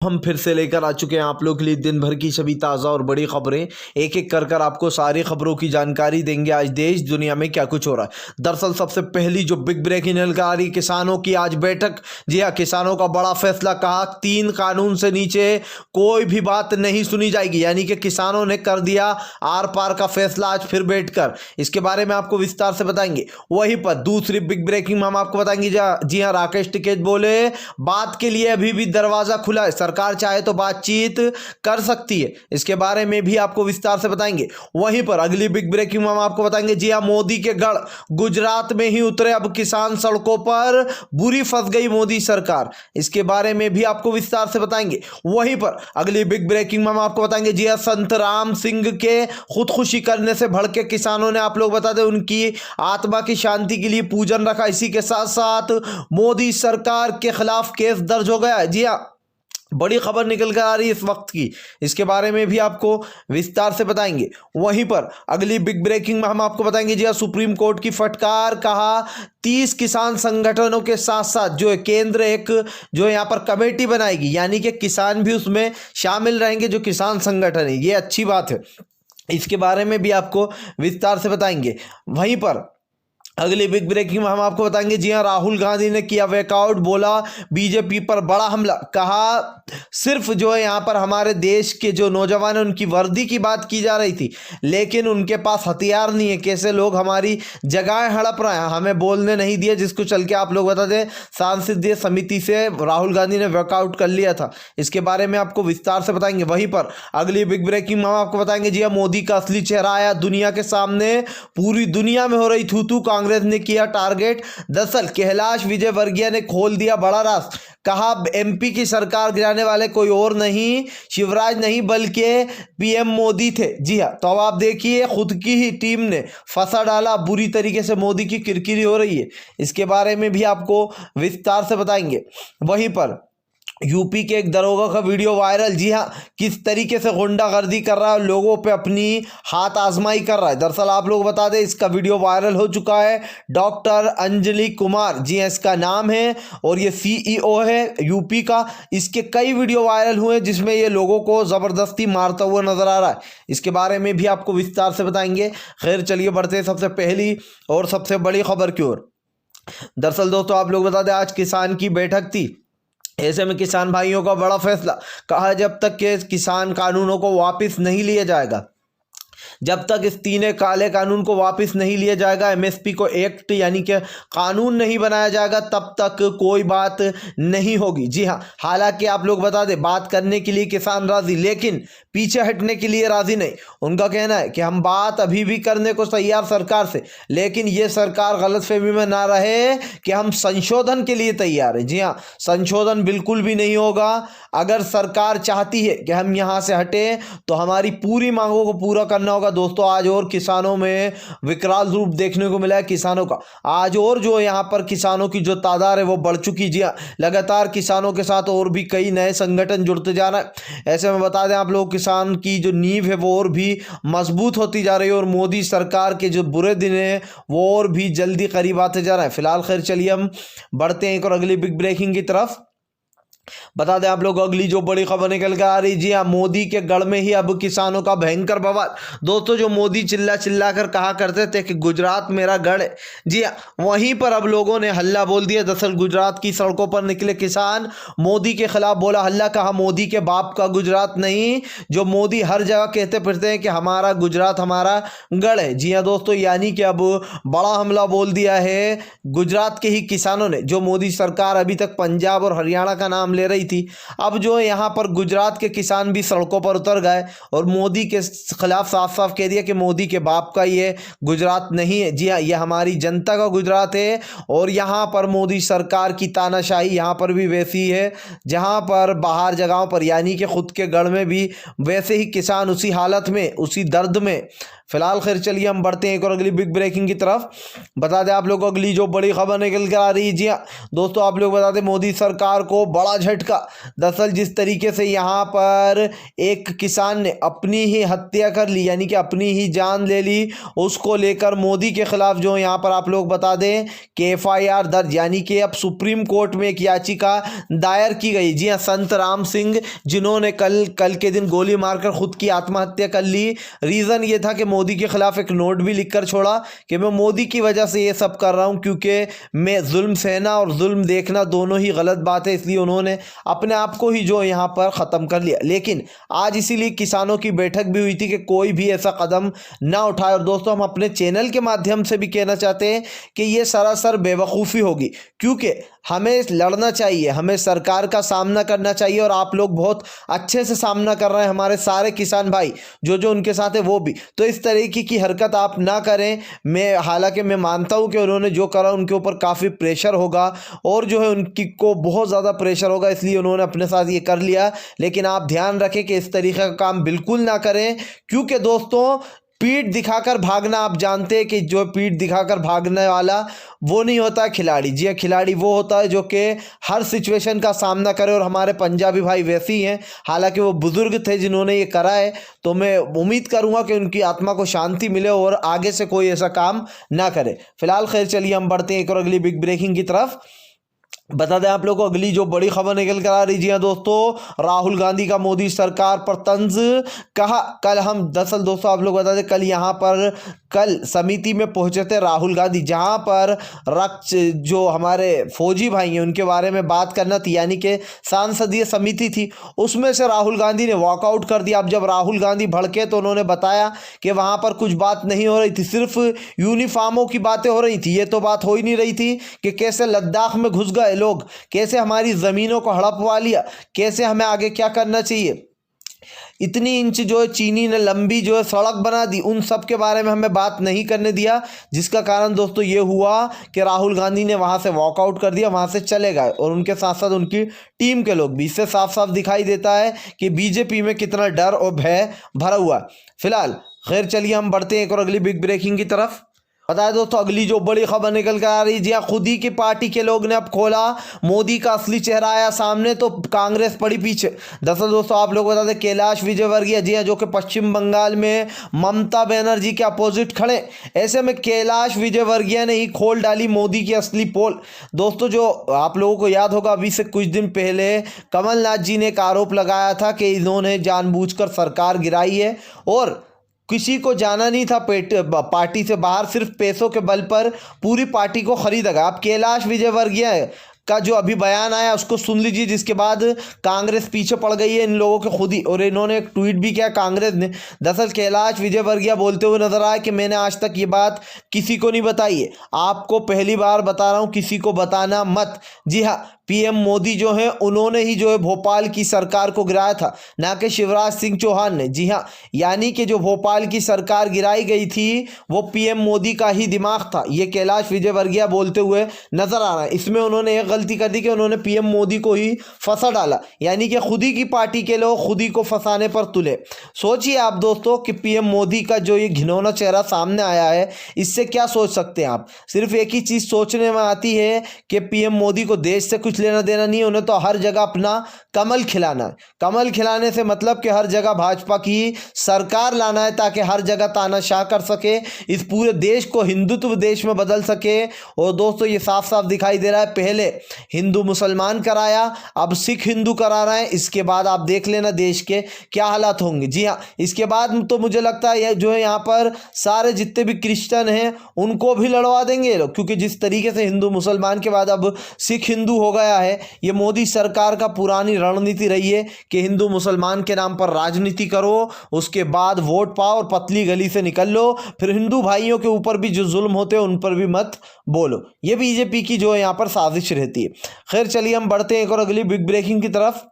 हम फिर से लेकर आ चुके हैं आप लोग के लिए दिन भर की सभी ताज़ा और बड़ी खबरें। एक एक कर आपको सारी खबरों की जानकारी देंगे। आज देश दुनिया में क्या कुछ हो रहा है। दरअसल सबसे पहली जो बिग ब्रेकिंग निकल आ रही, किसानों की आज बैठक। जी हाँ, किसानों का बड़ा फैसला। कहा 3 कानून से नीचे कोई भी बात नहीं सुनी जाएगी, यानी कि किसानों ने कर दिया आर पार का फैसला आज फिर बैठकर। इसके बारे में आपको विस्तार से बताएंगे। वहीं पर दूसरी बिग ब्रेकिंग में हम आपको बताएंगे। जी हाँ, राकेश टिकैत बोले बात के लिए अभी भी दरवाजा खुला है, सरकार चाहे तो बातचीत कर सकती है। इसके बारे में भी आपको विस्तार से बताएंगे। वहीं पर अगली बिग ब्रेकिंग में हम आपको बताएंगे। जी हां, मोदी के गढ़ गुजरात में ही उतरे अब किसान सड़कों पर, बुरी फंस गई मोदी सरकार। इसके बारे में भी आपको विस्तार से बताएंगे। वहीं पर अगली बिग ब्रेकिंग में हम आपको बताएंगे। जी हां, संत राम सिंह के खुदकुशी करने से भड़के किसानों ने, आप लोग बता दें, उनकी आत्मा की शांति के लिए पूजन रखा। इसी के साथ साथ मोदी सरकार के खिलाफ केस दर्ज हो गया है। जी हां, बड़ी खबर निकल कर आ रही है इस वक्त की। इसके बारे में भी आपको विस्तार से बताएंगे। वहीं पर अगली बिग ब्रेकिंग में हम आपको बताएंगे। जी सुप्रीम कोर्ट की फटकार। कहा 30 किसान संगठनों के साथ साथ जो है केंद्र एक जो यहाँ पर कमेटी बनाएगी, यानी कि किसान भी उसमें शामिल रहेंगे, जो किसान संगठन है। ये अच्छी बात है। इसके बारे में भी आपको विस्तार से बताएंगे। वहीं पर अगली बिग ब्रेकिंग में हम आपको बताएंगे। जी हां, राहुल गांधी ने किया वॉकआउट, बोला बीजेपी पर बड़ा हमला। कहा सिर्फ जो है यहाँ पर हमारे देश के जो नौजवान हैं उनकी वर्दी की बात की जा रही थी, लेकिन उनके पास हथियार नहीं है। कैसे लोग हमारी जगह हड़प रहे हैं, हमें बोलने नहीं दिया, जिसको चल के आप लोग बता दें सांसदीय समिति से राहुल गांधी ने वॉकआउट कर लिया था। इसके बारे में आपको विस्तार से बताएंगे। वहीं पर अगली बिग ब्रेकिंग में हम आपको बताएंगे। जी हां, मोदी का असली चेहरा आया दुनिया के सामने। पूरी दुनिया में हो रही थू कांग्रेस ने किया टारगेट। दरअसल कैलाश विजयवर्गीय ने खोल दिया बड़ा राज। कहा एमपी की सरकार गिराने वाले कोई और नहीं, शिवराज नहीं, बल्कि पीएम मोदी थे। जी हां, तो अब आप देखिए खुद की ही टीम ने फंसा डाला। बुरी तरीके से मोदी की किरकिरी हो रही है। इसके बारे में भी आपको विस्तार से बताएंगे। वहीं पर यूपी के एक दरोगा का वीडियो वायरल। जी हाँ, किस तरीके से गुंडागर्दी कर रहा है, लोगों पे अपनी हाथ आजमाई कर रहा है। दरअसल आप लोग बता दें इसका वीडियो वायरल हो चुका है। डॉक्टर अंजलि कुमार, जी हाँ इसका नाम है, और ये सीईओ है यूपी का। इसके कई वीडियो वायरल हुए जिसमें ये लोगों को ज़बरदस्ती मारता हुआ नजर आ रहा है। इसके बारे में भी आपको विस्तार से बताएंगे। खैर चलिए बढ़ते हैं सबसे पहली और सबसे बड़ी खबर की ओर। दरअसल दोस्तों आप लोग बता दें आज किसान की बैठक थी। ऐसे में किसान भाइयों का बड़ा फैसला। कहा जब तक के किसान कानूनों को वापस नहीं लिया जाएगा, जब तक इस 3 काले कानून को वापस नहीं लिया जाएगा, एमएसपी को एक्ट यानी कि कानून नहीं बनाया जाएगा, तब तक कोई बात नहीं होगी। जी हाँ, हालांकि आप लोग बता दें बात करने के लिए किसान राजी, लेकिन पीछे हटने के लिए राजी नहीं। उनका कहना है कि हम बात अभी भी करने को तैयार सरकार से, लेकिन ये सरकार गलतफहमी में ना रहे कि हम संशोधन के लिए तैयार है। जी हाँ, संशोधन बिल्कुल भी नहीं होगा। अगर सरकार चाहती है कि हम यहाँ से हटें तो हमारी पूरी मांगों को पूरा करना होगा। दोस्तों आज और किसानों में विकराल रूप देखने को मिला है किसानों का। आज और जो यहाँ पर किसानों की जो तादाद है वो बढ़ चुकी। जी हाँ, लगातार किसानों के साथ और भी कई नए संगठन जुड़ते जा रहे हैं। ऐसे में बता दें आप लोग किसान की जो नींव है वो और भी मजबूत होती जा रही है, और मोदी सरकार के जो बुरे दिन है वो और भी जल्दी करीब आते जा रहे हैं। फिलहाल खैर चलिए हम बढ़ते हैं एक और अगली बिग ब्रेकिंग की तरफ। बता दें आप लोग अगली जो बड़ी खबर निकल कर आ रही। जी हाँ, मोदी के गढ़ में ही अब किसानों का भयंकर बवाल। दोस्तों जो मोदी चिल्ला चिल्ला कर कहा करते थे कि गुजरात मेरा गढ़ है, जी हाँ वहीं पर अब लोगों ने हल्ला बोल दिया। दरअसल गुजरात की सड़कों पर निकले किसान, मोदी के खिलाफ बोला हल्ला। कहा मोदी के बाप का गुजरात नहीं, जो मोदी हर जगह कहते फिरते हैं कि हमारा गुजरात हमारा गढ़ है। जी हाँ दोस्तों, यानी कि अब बड़ा हमला बोल दिया है गुजरात के ही किसानों ने। जो मोदी सरकार अभी तक पंजाब और हरियाणा का नाम ले रही थी, अब जो यहाँ पर गुजरात के किसान भी सड़कों पर उतर गए और मोदी के खिलाफ साफ साफ कह दिया कि मोदी के बाप का ये गुजरात नहीं है। जी हाँ, ये हमारी जनता का गुजरात है। और यहाँ पर मोदी सरकार की तानाशाही यहाँ पर भी वैसी है जहाँ पर बाहर जगहों पर, यानी कि खुद के गढ़ में भी वैसे ही किसान उसी हालत में, उसी दर्द में फिलहाल खैर चलिए हम बढ़ते हैं एक और अगली बिग ब्रेकिंग की तरफ। बता दें आप लोग को अगली जो बड़ी खबर निकल कर आ रही है, जी हाँ दोस्तों आप लोग बता दें मोदी सरकार को बड़ा झटका। दरअसल जिस तरीके से यहाँ पर एक किसान ने अपनी ही हत्या कर ली, यानी कि अपनी ही जान ले ली, उसको लेकर मोदी के खिलाफ जो यहाँ पर आप लोग बता दें कि FIR दर्ज, यानी कि अब सुप्रीम कोर्ट में एक याचिका दायर की गई। जी हाँ, संत राम सिंह जिन्होंने कल के दिन गोली मारकर खुद की आत्महत्या कर ली। रीज़न ये था कि मोदी के खिलाफ एक नोट भी लिखकर छोड़ा कि मैं मोदी की वजह से ये सब कर रहा हूँ, क्योंकि मैं जुल्म सहना और जुल्म देखना दोनों ही गलत बात है, इसलिए उन्होंने अपने आप को ही जो यहाँ पर ख़त्म कर लिया। लेकिन आज इसीलिए किसानों की बैठक भी हुई थी कि कोई भी ऐसा कदम ना उठाए। और दोस्तों हम अपने चैनल के माध्यम से भी कहना चाहते हैं कि ये सरासर बेवकूफ़ी होगी, क्योंकि हमें लड़ना चाहिए, हमें सरकार का सामना करना चाहिए, और आप लोग बहुत अच्छे से सामना कर रहे हैं, हमारे सारे किसान भाई जो उनके साथ है वो भी। तो इस तरीके की हरकत आप ना करें। हालांकि मैं मानता हूं कि उन्होंने जो करा उनके ऊपर काफ़ी प्रेशर होगा, और जो है उनकी को बहुत ज़्यादा प्रेशर होगा, इसलिए उन्होंने अपने साथ ये कर लिया। लेकिन आप ध्यान रखें कि इस तरीके का काम बिल्कुल ना करें, क्योंकि दोस्तों पीठ दिखाकर भागना, आप जानते हैं कि जो पीठ दिखाकर भागने वाला वो नहीं होता है खिलाड़ी। जी खिलाड़ी वो होता है जो कि हर सिचुएशन का सामना करे, और हमारे पंजाबी भाई वैसे ही हैं। हालांकि वो बुजुर्ग थे जिन्होंने ये करा है, तो मैं उम्मीद करूंगा कि उनकी आत्मा को शांति मिले और आगे से कोई ऐसा काम ना करे। फिलहाल खैर चलिए हम बढ़ते हैं एक और अगली बिग ब्रेकिंग की तरफ। बता दें आप लोगों को अगली जो बड़ी खबर निकल कर आ रही है दोस्तों, राहुल गांधी का मोदी सरकार पर तंज कहा। कल हम दरअसल दोस्तों आप लोग बता दें कल समिति में पहुंचे थे राहुल गांधी, जहां पर रक्त जो हमारे फौजी भाई हैं उनके बारे में बात करना थी, यानी कि सांसदीय समिति थी, उसमें से राहुल गांधी ने वॉकआउट कर दिया। अब जब राहुल गांधी भड़के तो उन्होंने बताया कि वहां पर कुछ बात नहीं हो रही थी, सिर्फ यूनिफॉर्मों की बातें हो रही थी। ये तो बात हो ही नहीं रही थी कि कैसे लद्दाख में घुस गए लोग, कैसे हमारी ज़मीनों को हड़पवा लिया, कैसे हमें आगे क्या करना चाहिए, इतनी इंच जो है चीनी ने लंबी जो है सड़क बना दी, उन सब के बारे में हमें बात नहीं करने दिया। जिसका कारण दोस्तों ये हुआ कि राहुल गांधी ने वहाँ से वॉकआउट कर दिया, वहाँ से चले गए, और उनके साथ साथ उनकी टीम के लोग भी। इससे साफ साफ दिखाई देता है कि बीजेपी में कितना डर और भय भरा हुआ। फिलहाल खैर चलिए हम बढ़ते हैं एक और अगली बिग ब्रेकिंग की तरफ। बताया दोस्तों अगली जो बड़ी खबर निकल कर आ रही, जी हाँ खुद ही की पार्टी के लोग ने अब खोला, मोदी का असली चेहरा आया सामने, तो कांग्रेस पड़ी पीछे। दरअसल दोस्तों आप लोग बता दें कैलाश विजयवर्गीय, जी हाँ जो कि पश्चिम बंगाल में ममता बनर्जी के अपोजिट खड़े, ऐसे में कैलाश विजयवर्गीय ने ही खोल डाली मोदी की असली पोल। दोस्तों जो आप लोगों को याद होगा, अभी से कुछ दिन पहले कमलनाथ जी ने एक आरोप लगाया था कि इन्होंने जानबूझकर सरकार गिराई है, और किसी को जाना नहीं था पार्टी से बाहर, सिर्फ पैसों के बल पर पूरी पार्टी को खरीदा गया। अब कैलाश विजयवर्गीय का जो अभी बयान आया उसको सुन लीजिए, जिसके बाद कांग्रेस पीछे पड़ गई है इन लोगों के खुद ही, और इन्होंने एक ट्वीट भी किया कांग्रेस ने। दरअसल कैलाश विजयवर्गीय बोलते हुए नजर आए कि मैंने आज तक ये बात किसी को नहीं बताई है, आपको पहली बार बता रहा हूँ, किसी को बताना मत। जी हाँ PM मोदी जो है उन्होंने ही जो है भोपाल की सरकार को गिराया था, ना कि शिवराज सिंह चौहान ने। जी हाँ, यानी कि जो भोपाल की सरकार गिराई गई थी वो PM मोदी का ही दिमाग था, ये कैलाश विजयवर्गीय बोलते हुए नजर आ रहा है। इसमें उन्होंने एक गलती कर दी कि उन्होंने PM मोदी को ही फंसा डाला, यानी कि खुद ही की पार्टी के लोग खुद ही को फंसाने पर तुले। सोचिए आप दोस्तों कि PM मोदी का जो ये घिनौना चेहरा सामने आया है, इससे क्या सोच सकते हैं आप? सिर्फ एक ही चीज़ सोचने में आती है कि PM मोदी को देश से कुछ लेना देना नहीं, उन्हें तो हर जगह अपना कमल खिलाना है। कमल खिलाने से मतलब कि हर जगह भाजपा की सरकार लाना है, ताकि हर जगह तानाशाह कर सके, इस पूरे देश को हिंदुत्व देश में बदल सके। और दोस्तों ये साफ साफ दिखाई दे रहा है, पहले हिंदू मुसलमान कराया, अब सिख हिंदू करा रहे हैं। इसके बाद आप देख लेना देश के क्या हालात होंगे। जी हाँ, इसके बाद तो मुझे लगता है जो है यहाँ पर सारे जितने भी क्रिश्चियन हैं उनको भी लड़वा देंगे लोग, क्योंकि जिस तरीके से हिंदू मुसलमान के बाद अब सिख हिंदू हो गया है, ये मोदी सरकार का पुरानी रणनीति रही है कि हिंदू मुसलमान के नाम पर राजनीति करो, उसके बाद वोट पाओ और पतली गली से निकल लो, फिर हिंदू भाइयों के ऊपर भी जो जुल्म होते हैं उन पर भी मत बोलो। ये बीजेपी की जो है यहाँ पर साजिश रहती है। खैर चलिए हम बढ़ते हैं एक और अगली बिग ब्रेकिंग की तरफ।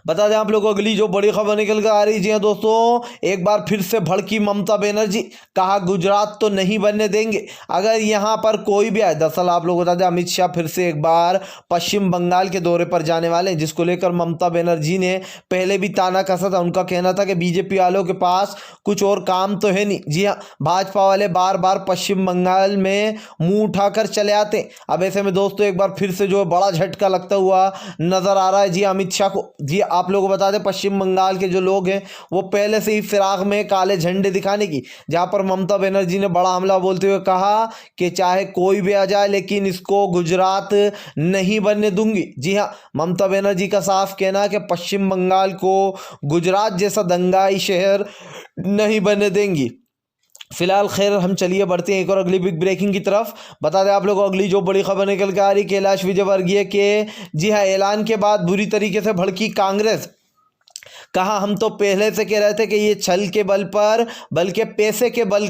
बता दें आप लोगों को अगली जो बड़ी खबर निकल कर आ रही जी हाँ दोस्तों, एक बार फिर से भड़की ममता बनर्जी, कहा गुजरात तो नहीं बनने देंगे अगर यहां पर कोई भी आए। दरअसल आप लोग बता दें अमित शाह फिर से एक बार पश्चिम बंगाल के दौरे पर जाने वाले हैं, जिसको लेकर ममता बनर्जी ने पहले भी ताना कसा था। उनका कहना था कि बीजेपी वालों के पास कुछ और काम तो है नहीं। जी हाँ, भाजपा वाले बार बार पश्चिम बंगाल में मुंह उठाकर चले आते हैं। अब ऐसे में दोस्तों एक बार फिर से जो बड़ा झटका लगता हुआ नजर आ रहा है जी अमित शाह को। जी आप लोगों को बता दें पश्चिम बंगाल के जो लोग हैं वो पहले से ही फिराक में काले झंडे दिखाने की, जहां पर ममता बनर्जी ने बड़ा हमला बोलते हुए कहा कि चाहे कोई भी आ जाए लेकिन इसको गुजरात नहीं बनने दूंगी। जी हाँ, ममता बनर्जी का साफ कहना है कि पश्चिम बंगाल को गुजरात जैसा दंगाई शहर नहीं बनने देंगी। फिलहाल खैर हम चलिए बढ़ते हैं एक और अगली बिग ब्रेकिंग की तरफ। बता दें आप लोगों को अगली जो बड़ी खबर निकल के आ रही कैलाश विजयवर्गीय के जी हाँ ऐलान के बाद बुरी तरीके से भड़की कांग्रेस। कहा हम तो पहले से कह रहे थे कि ये छल के बल पर बल्कि पैसे के बल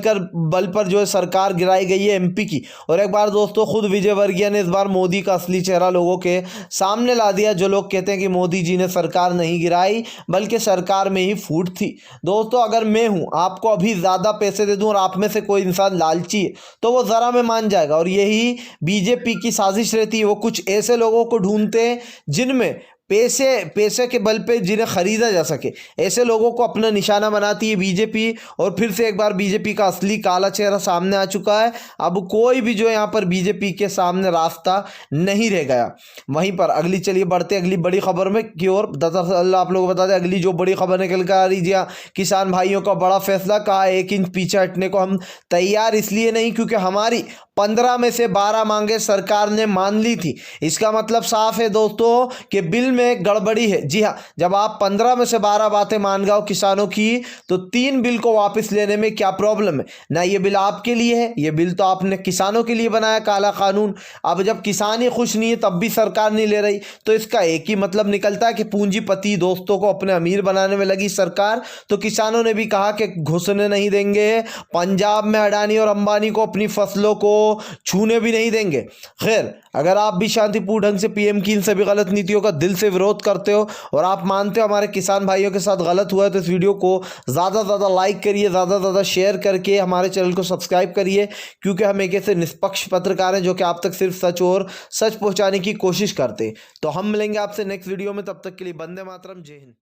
पर जो है सरकार गिराई गई है एमपी की। और एक बार दोस्तों खुद विजयवर्गीय ने इस बार मोदी का असली चेहरा लोगों के सामने ला दिया। जो लोग कहते हैं कि मोदी जी ने सरकार नहीं गिराई बल्कि सरकार में ही फूट थी। दोस्तों अगर मैं हूं आपको अभी ज़्यादा पैसे दे दूं और आप में से कोई इंसान लालची है तो वो ज़रा में मान जाएगा। और यही बीजेपी की साजिश रहती है, वो कुछ ऐसे लोगों को ढूंढते हैं जिनमें पैसे के बल पे जिन्हें खरीदा जा सके, ऐसे लोगों को अपना निशाना बनाती है बीजेपी। और फिर से एक बार बीजेपी का असली काला चेहरा सामने आ चुका है। अब कोई भी जो यहाँ पर बीजेपी के सामने रास्ता नहीं रह गया। वहीं पर अगली चलिए बढ़ते अगली बड़ी खबर में की ओर। दरअसल आप लोगों को बता दें अगली जो बड़ी खबर निकल कर आ रही जी हाँ, किसान भाइयों का बड़ा फैसला, कहा 1 इंच पीछे हटने को हम तैयार इसलिए नहीं क्योंकि हमारी 15 में से 12 मांगे सरकार ने मान ली थी। इसका मतलब साफ है दोस्तों कि बिल में गड़बड़ी है। जी हाँ, जब आप 15 में से 12 बातें मान गए किसानों की तो 3 बिल को वापस लेने में क्या प्रॉब्लम है। ना ये बिल आपके लिए है, ये बिल तो आपने किसानों के लिए बनाया काला कानून। अब जब किसान ही खुश नहीं है तब भी सरकार नहीं ले रही तो इसका एक ही मतलब निकलता है कि पूंजीपति दोस्तों को अपने अमीर बनाने में लगी सरकार। तो किसानों ने भी कहा कि घुसने नहीं देंगे, पंजाब में अडानी और अंबानी को अपनी फसलों को छूने भी नहीं देंगे। खैर अगर आप भी शांतिपूर्ण ढंग से पीएम की इन सभी गलत नीतियों का दिल से विरोध करते हो और आप मानते हो हमारे किसान भाइयों के साथ गलत हुआ है तो इस वीडियो को ज़्यादा से ज़्यादा लाइक करिए, ज़्यादा से ज़्यादा शेयर करके हमारे चैनल को सब्सक्राइब करिए। क्योंकि हम एक ऐसे निष्पक्ष पत्रकार हैं जो कि आप तक सिर्फ सच और सच पहुंचाने की कोशिश करते हैं। तो हम मिलेंगे आपसे नेक्स्ट वीडियो में, तब तक के लिए वंदे मातरम, जय हिंद।